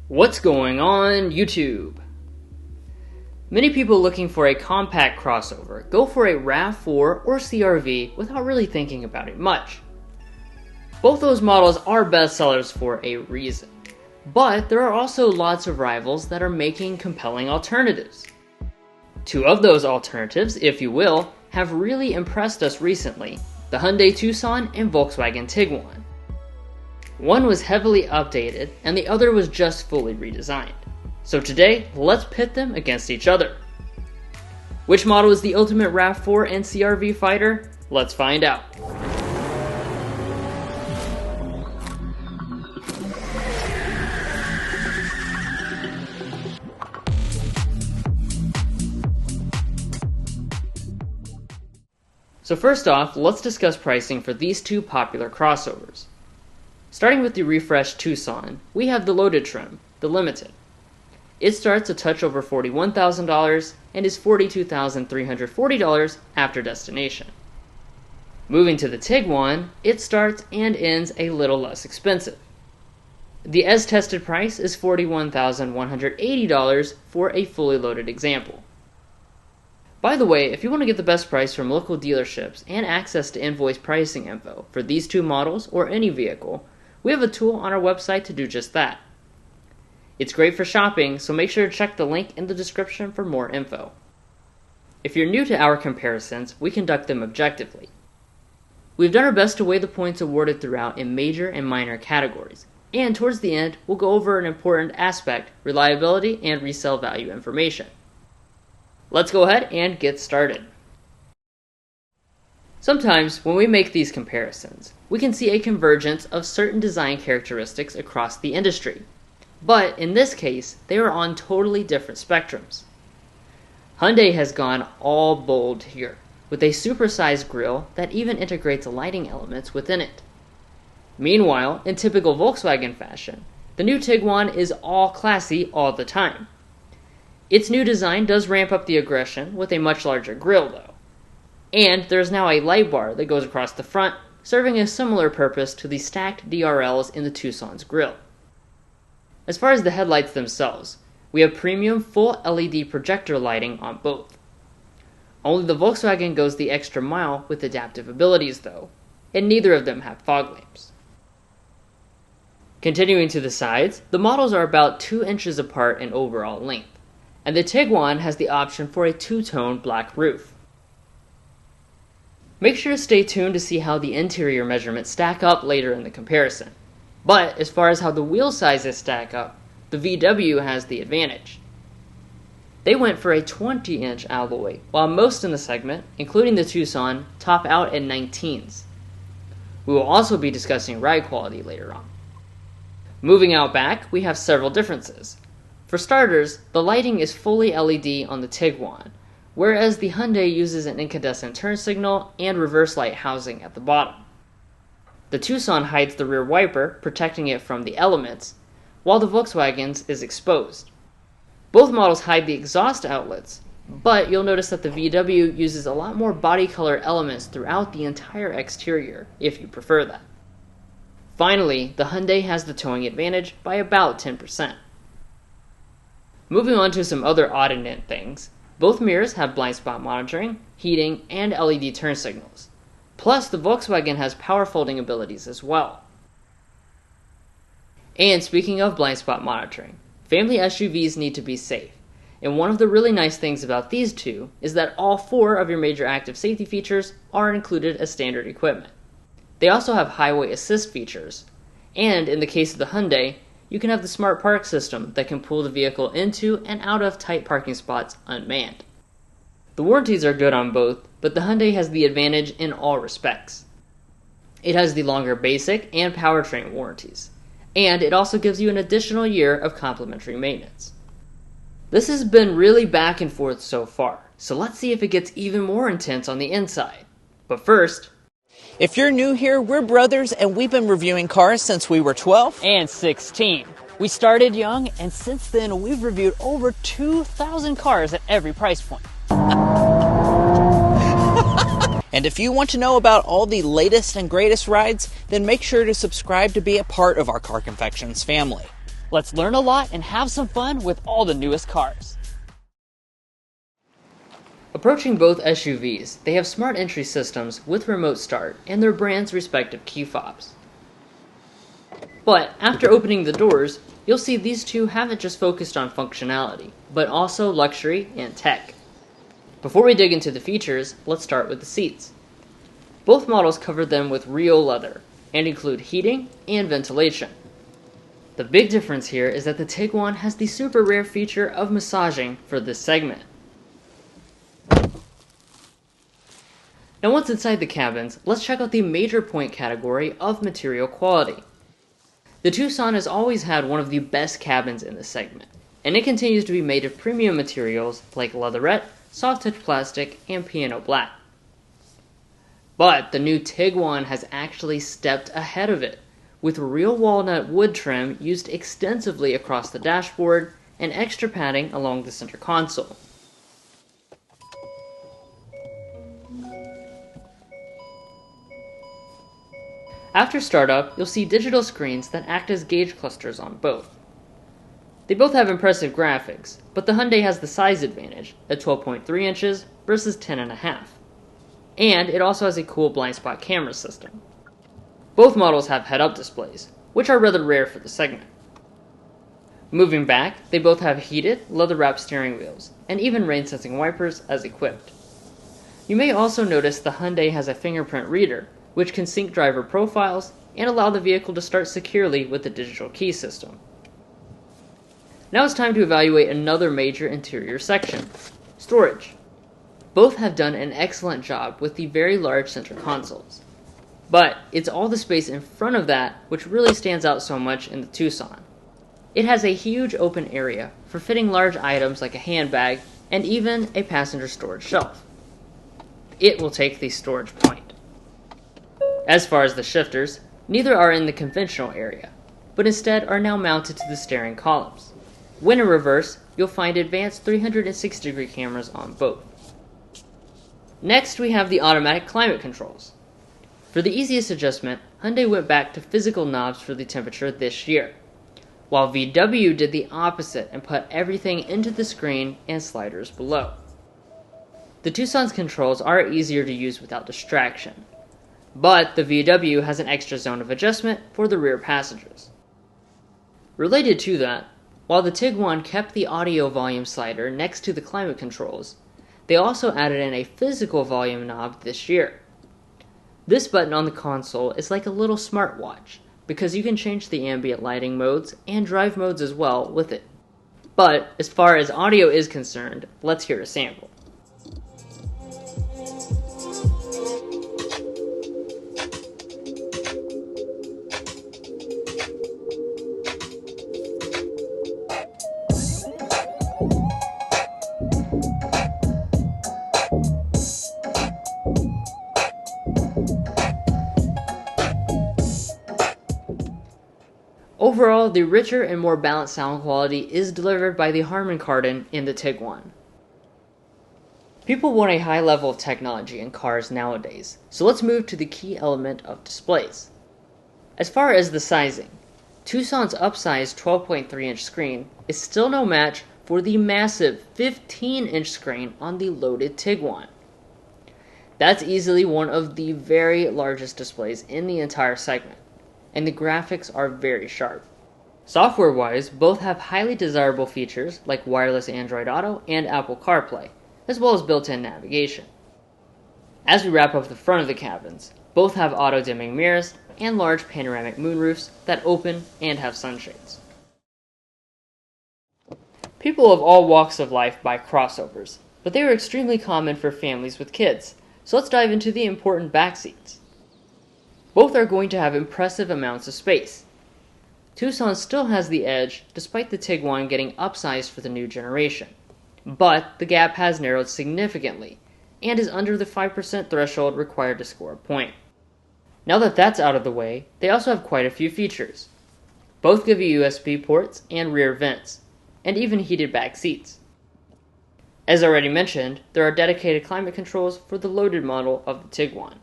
What's going on YouTube? Many people looking for a compact crossover go for a RAV4 or CR-V without really thinking about it much. Both those models are bestsellers for a reason, but there are also lots of rivals that are making compelling alternatives. Two of those alternatives, if you will, have really impressed us recently, the Hyundai Tucson and Volkswagen Tiguan. One was heavily updated and the other was just fully redesigned. So today, let's pit them against each other. Which model is the ultimate RAV4 and CR-V fighter? Let's find out. So first off, let's discuss pricing for these two popular crossovers. Starting with the refreshed Tucson, we have the loaded trim, the Limited. It starts a touch over $41,000 and is $42,340 after destination. Moving to the Tiguan, it starts and ends a little less expensive. The as-tested price is $41,180 for a fully loaded example. By the way, if you want to get the best price from local dealerships and access to invoice pricing info for these two models or any vehicle, we have a tool on our website to do just that. It's great for shopping, so make sure to check the link in the description for more info. If you're new to our comparisons, we conduct them objectively. We've done our best to weigh the points awarded throughout in major and minor categories, and towards the end, we'll go over an important aspect, reliability and resale value information. Let's go ahead and get started. Sometimes, when we make these comparisons, we can see a convergence of certain design characteristics across the industry. But in this case, they are on totally different spectrums. Hyundai has gone all bold here, with a supersized grille that even integrates lighting elements within it. Meanwhile, in typical Volkswagen fashion, the new Tiguan is all classy all the time. Its new design does ramp up the aggression with a much larger grille though. And there is now a light bar that goes across the front, serving a similar purpose to the stacked DRLs in the Tucson's grille. As far as the headlights themselves, we have premium full LED projector lighting on both. Only the Volkswagen goes the extra mile with adaptive abilities though, and neither of them have fog lamps. Continuing to the sides, the models are about 2 inches apart in overall length, and the Tiguan has the option for a two-tone black roof. Make sure to stay tuned to see how the interior measurements stack up later in the comparison. But as far as how the wheel sizes stack up, the VW has the advantage. They went for a 20-inch alloy, while most in the segment, including the Tucson, top out at 19s. We will also be discussing ride quality later on. Moving out back, we have several differences. For starters, the lighting is fully LED on the Tiguan, whereas the Hyundai uses an incandescent turn signal and reverse light housing at the bottom. The Tucson hides the rear wiper, protecting it from the elements, while the Volkswagen's is exposed. Both models hide the exhaust outlets, but you'll notice that the VW uses a lot more body color elements throughout the entire exterior, if you prefer that. Finally, the Hyundai has the towing advantage by about 10%. Moving on to some other odd and end things, both mirrors have blind spot monitoring, heating, and LED turn signals. Plus, the Volkswagen has power folding abilities as well. And speaking of blind spot monitoring, family SUVs need to be safe. And one of the really nice things about these two is that all 4 of your major active safety features are included as standard equipment. They also have highway assist features. And in the case of the Hyundai, you can have the smart park system that can pull the vehicle into and out of tight parking spots unmanned. The warranties are good on both, but the Hyundai has the advantage in all respects. It has the longer basic and powertrain warranties, and it also gives you an additional year of complimentary maintenance. This has been really back and forth so far, so let's see if it gets even more intense on the inside. But first, if you're new here, we're brothers and we've been reviewing cars since we were 12 and 16. We started young, and since then we've reviewed over 2,000 cars at every price point. And if you want to know about all the latest and greatest rides, then make sure to subscribe to be a part of our Car Confections family. Let's learn a lot and have some fun with all the newest cars. Approaching both SUVs, they have smart entry systems with remote start and their brand's respective key fobs. But after opening the doors, you'll see these two haven't just focused on functionality, but also luxury and tech. Before we dig into the features, let's start with the seats. Both models cover them with real leather and include heating and ventilation. The big difference here is that the Tiguan has the super rare feature of massaging for this segment. Now once inside the cabins, let's check out the major point category of material quality. The Tucson has always had one of the best cabins in this segment, and it continues to be made of premium materials like leatherette, soft touch plastic, and piano black. But the new Tiguan has actually stepped ahead of it, with real walnut wood trim used extensively across the dashboard and extra padding along the center console. After startup, you'll see digital screens that act as gauge clusters on both. They both have impressive graphics, but the Hyundai has the size advantage at 12.3 inches versus 10.5. And it also has a cool blind spot camera system. Both models have head-up displays, which are rather rare for the segment. Moving back, they both have heated, leather-wrapped steering wheels, and even rain-sensing wipers as equipped. You may also notice the Hyundai has a fingerprint reader, which can sync driver profiles and allow the vehicle to start securely with the digital key system. Now it's time to evaluate another major interior section: storage. Both have done an excellent job with the very large center consoles. But it's all the space in front of that which really stands out so much in the Tucson. It has a huge open area for fitting large items like a handbag and even a passenger storage shelf. It will take the storage point. As far as the shifters, neither are in the conventional area, but instead are now mounted to the steering columns. When in reverse, you'll find advanced 360-degree cameras on both. Next, we have the automatic climate controls. For the easiest adjustment, Hyundai went back to physical knobs for the temperature this year, while VW did the opposite and put everything into the screen and sliders below. The Tucson's controls are easier to use without distraction, but the VW has an extra zone of adjustment for the rear passengers. Related to that, while the Tiguan kept the audio volume slider next to the climate controls, they also added in a physical volume knob this year. This button on the console is like a little smartwatch, because you can change the ambient lighting modes and drive modes as well with it. But as far as audio is concerned, let's hear a sample. Overall, the richer and more balanced sound quality is delivered by the Harman Kardon in the Tiguan. People want a high level of technology in cars nowadays, so let's move to the key element of displays. As far as the sizing, Tucson's upsized 12.3-inch screen is still no match for the massive 15-inch screen on the loaded Tiguan. That's easily one of the very largest displays in the entire segment, and the graphics are very sharp. Software-wise, both have highly desirable features like wireless Android Auto and Apple CarPlay, as well as built-in navigation. As we wrap up the front of the cabins, both have auto-dimming mirrors and large panoramic moonroofs that open and have sunshades. People of all walks of life buy crossovers, but they are extremely common for families with kids, so let's dive into the important back seats. Both are going to have impressive amounts of space. Tucson still has the edge despite the Tiguan getting upsized for the new generation, but the gap has narrowed significantly and is under the 5% threshold required to score a point. Now that that's out of the way, they also have quite a few features. Both give you USB ports and rear vents, and even heated back seats. As already mentioned, there are dedicated climate controls for the loaded model of the Tiguan.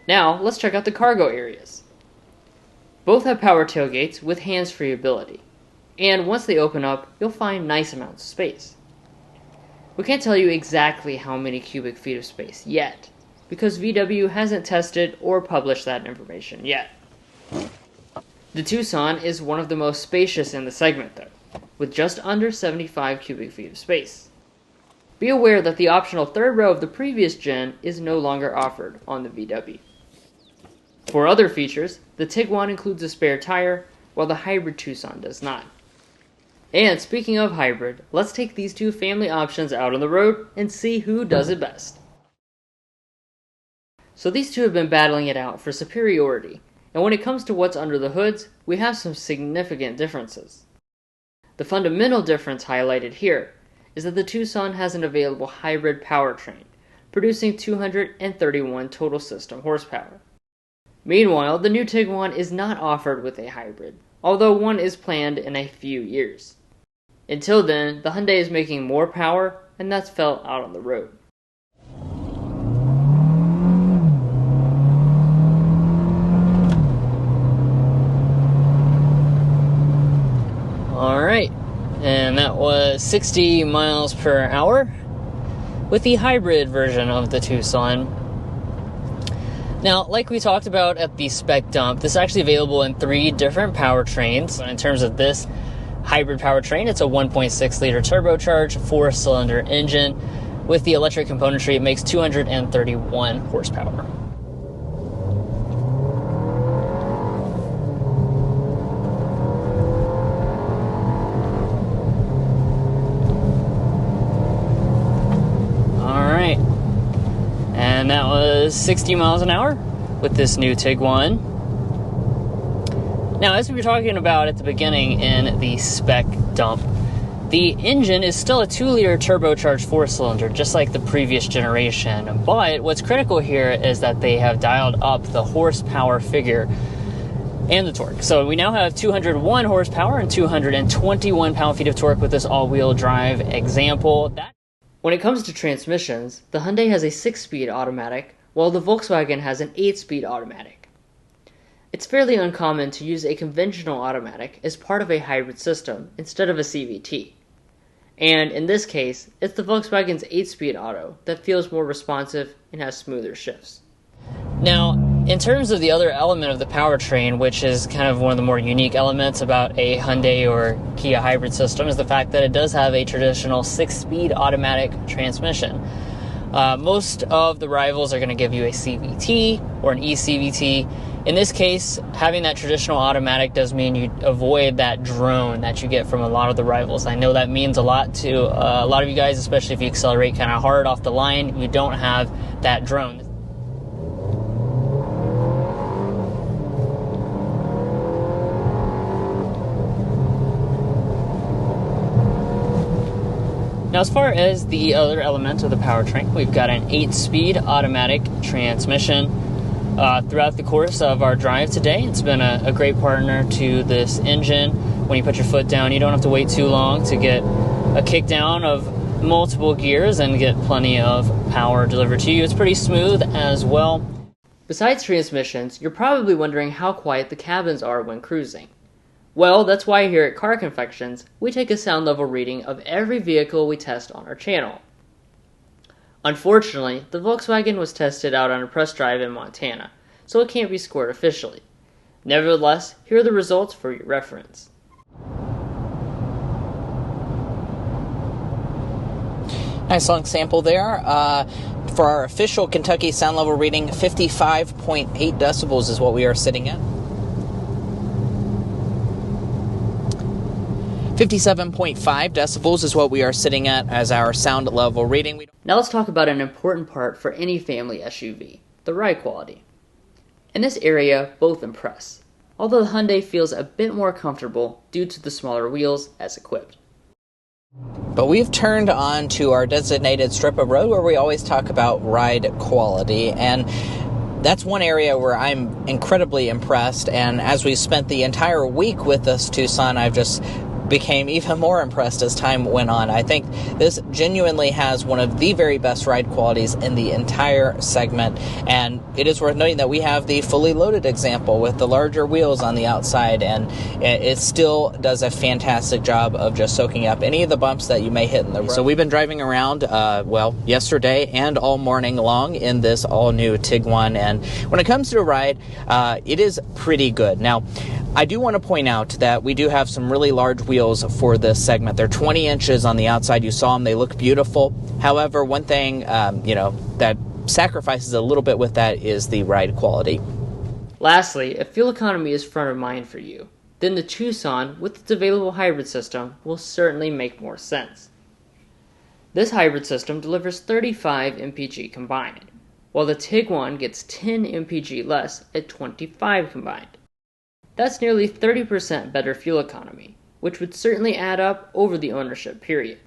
Now, let's check out the cargo areas. Both have power tailgates with hands-free ability, and once they open up, you'll find nice amounts of space. We can't tell you exactly how many cubic feet of space yet, because VW hasn't tested or published that information yet. The Tucson is one of the most spacious in the segment though, with just under 75 cubic feet of space. Be aware that the optional third row of the previous gen is no longer offered on the VW. For other features, the Tiguan includes a spare tire, while the hybrid Tucson does not. And speaking of hybrid, let's take these two family options out on the road and see who does it best. So these two have been battling it out for superiority, and when it comes to what's under the hoods, we have some significant differences. The fundamental difference highlighted here is that the Tucson has an available hybrid powertrain, producing 231 total system horsepower. Meanwhile, the new Tiguan is not offered with a hybrid, although one is planned in a few years. Until then, the Hyundai is making more power, and that's felt out on the road. Alright, and that was 60 miles per hour with the hybrid version of the Tucson. Now, like we talked about at the spec dump, this is actually available in 3 different powertrains. In terms of this hybrid powertrain, it's a 1.6 liter turbocharged 4-cylinder engine. With the electric componentry, it makes 231 horsepower. Alright, and that was 60 miles an hour with this new Tiguan. Now, as we were talking about at the beginning in the spec dump, the engine is still a 2-liter turbocharged 4-cylinder, just like the previous generation. But what's critical here is that they have dialed up the horsepower figure and the torque. So we now have 201 horsepower and 221 pound-feet of torque with this all-wheel drive example. When it comes to transmissions, the Hyundai has a 6-speed automatic, while the Volkswagen has an 8-speed automatic. It's fairly uncommon to use a conventional automatic as part of a hybrid system instead of a CVT. And in this case, it's the Volkswagen's 8-speed auto that feels more responsive and has smoother shifts. Now, in terms of the other element of the powertrain, which is kind of one of the more unique elements about a Hyundai or Kia hybrid system, is the fact that it does have a traditional 6-speed automatic transmission. Most of the rivals are going to give you a CVT or an eCVT. In this case, having that traditional automatic does mean you avoid that drone that you get from a lot of the rivals. I know that means a lot to a lot of you guys, especially if you accelerate kind of hard off the line. You don't have that drone. Now, as far as the other elements of the powertrain, we've got an 8-speed automatic transmission. Throughout the course of our drive today, it's been a great partner to this engine. When you put your foot down, you don't have to wait too long to get a kick down of multiple gears and get plenty of power delivered to you. It's pretty smooth as well. Besides transmissions, you're probably wondering how quiet the cabins are when cruising. Well, that's why here at Car Confections, we take a sound level reading of every vehicle we test on our channel. Unfortunately, the Volkswagen was tested out on a press drive in Montana, so it can't be scored officially. Nevertheless, here are the results for your reference. Nice long sample there. For our official Kentucky sound level reading, 55.8 decibels is what we are sitting at. 57.5 decibels is what we are sitting at as our sound level reading. Now let's talk about an important part for any family SUV, the ride quality. In this area, both impress, although the Hyundai feels a bit more comfortable due to the smaller wheels as equipped. But we've turned on to our designated strip of road where we always talk about ride quality, and that's one area where I'm incredibly impressed. And as we spent the entire week with this Tucson, I've just became even more impressed as time went on. I think this genuinely has one of the very best ride qualities in the entire segment, and it is worth noting that we have the fully loaded example with the larger wheels on the outside, and it still does a fantastic job of just soaking up any of the bumps that you may hit in the road. So we've been driving around, yesterday and all morning long in this all-new Tiguan, and when it comes to a ride, it is pretty good. Now, I do want to point out that we do have some really large wheels for this segment. They're 20 inches on the outside. You saw them. They look beautiful. However, one thing, that sacrifices a little bit with that is the ride quality. Lastly, if fuel economy is front of mind for you, then the Tucson, with its available hybrid system, will certainly make more sense. This hybrid system delivers 35 mpg combined, while the Tiguan gets 10 mpg less at 25 combined. That's nearly 30% better fuel economy, which would certainly add up over the ownership period.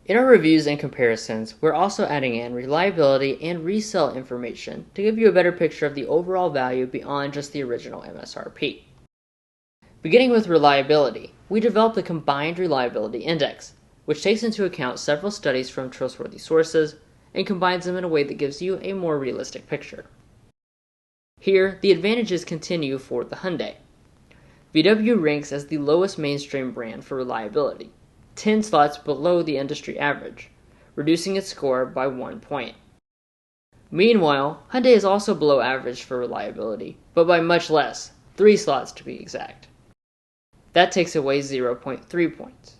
In our reviews and comparisons, we're also adding in reliability and resale information to give you a better picture of the overall value beyond just the original MSRP. Beginning with reliability, we developed the Combined Reliability Index, which takes into account several studies from trustworthy sources and combines them in a way that gives you a more realistic picture. Here, the advantages continue for the Hyundai. VW ranks as the lowest mainstream brand for reliability, 10 slots below the industry average, reducing its score by 1 point. Meanwhile, Hyundai is also below average for reliability, but by much less, 3 slots to be exact. That takes away 0.3 points.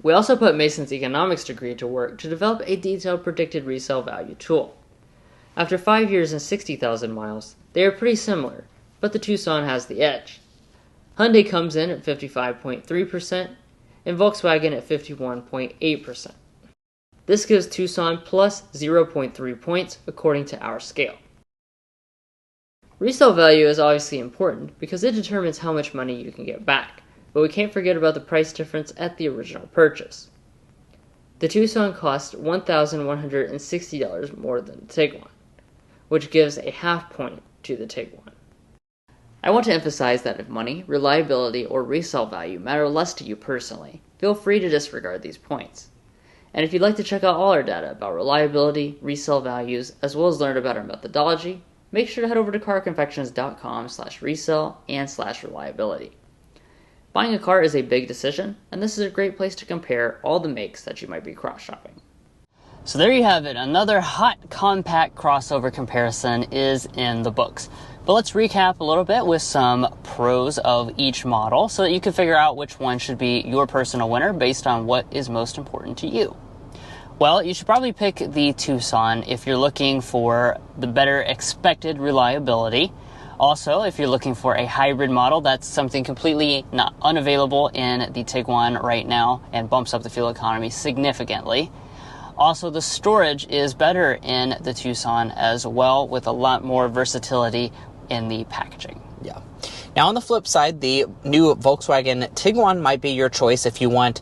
We also put Mason's economics degree to work to develop a detailed predicted resale value tool. After 5 years and 60,000 miles, they are pretty similar, but the Tucson has the edge. Hyundai comes in at 55.3% and Volkswagen at 51.8%. This gives Tucson plus 0.3 points according to our scale. Resale value is obviously important because it determines how much money you can get back, but we can't forget about the price difference at the original purchase. The Tucson cost $1,160 more than the Tiguan, which gives a half point to the Tiguan. I want to emphasize that if money, reliability, or resale value matter less to you personally, feel free to disregard these points. And if you'd like to check out all our data about reliability, resale values, as well as learn about our methodology, make sure to head over to carconfections.com/resale and /reliability. Buying a car is a big decision, and this is a great place to compare all the makes that you might be cross-shopping. So there you have it. Another hot compact crossover comparison is in the books. But let's recap a little bit with some pros of each model so that you can figure out which one should be your personal winner based on what is most important to you. Well, you should probably pick the Tucson if you're looking for the better expected reliability. Also, if you're looking for a hybrid model, that's something completely not unavailable in the Tiguan right now and bumps up the fuel economy significantly. Also, the storage is better in the Tucson as well, with a lot more versatility in the packaging. Yeah. Now, on the flip side, the new Volkswagen Tiguan might be your choice if you want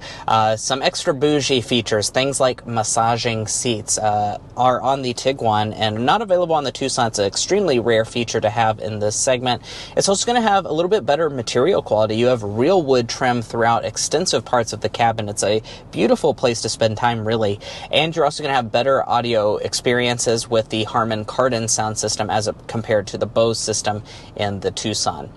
some extra bougie features. Things like massaging seats are on the Tiguan and not available on the Tucson. It's an extremely rare feature to have in this segment. It's also going to have a little bit better material quality. You have real wood trim throughout extensive parts of the cabin. It's a beautiful place to spend time, really. And you're also going to have better audio experiences with the Harman Kardon sound system as compared to the Bose system in the Tucson.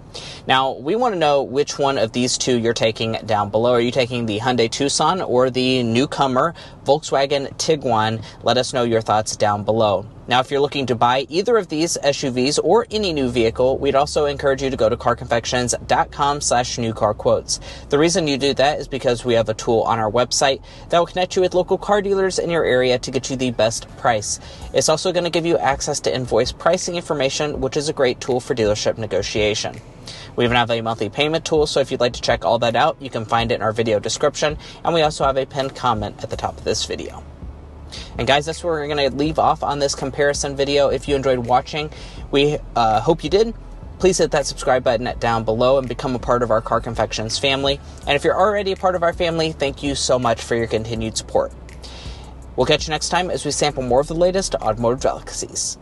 Now, we want to know which one of these two you're taking down below. Are you taking the Hyundai Tucson or the newcomer Volkswagen Tiguan? Let us know your thoughts down below. Now, if you're looking to buy either of these SUVs or any new vehicle, we'd also encourage you to go to carconfections.com/newcarquotes. The reason you do that is because we have a tool on our website that will connect you with local car dealers in your area to get you the best price. It's also going to give you access to invoice pricing information, which is a great tool for dealership negotiation. We even have a monthly payment tool, so if you'd like to check all that out, you can find it in our video description, and we also have a pinned comment at the top of this video. And guys, that's where we're going to leave off on this comparison video. If you enjoyed watching, we hope you did. Please hit that subscribe button down below and become a part of our Car Confections family. And if you're already a part of our family, thank you so much for your continued support. We'll catch you next time as we sample more of the latest automotive delicacies.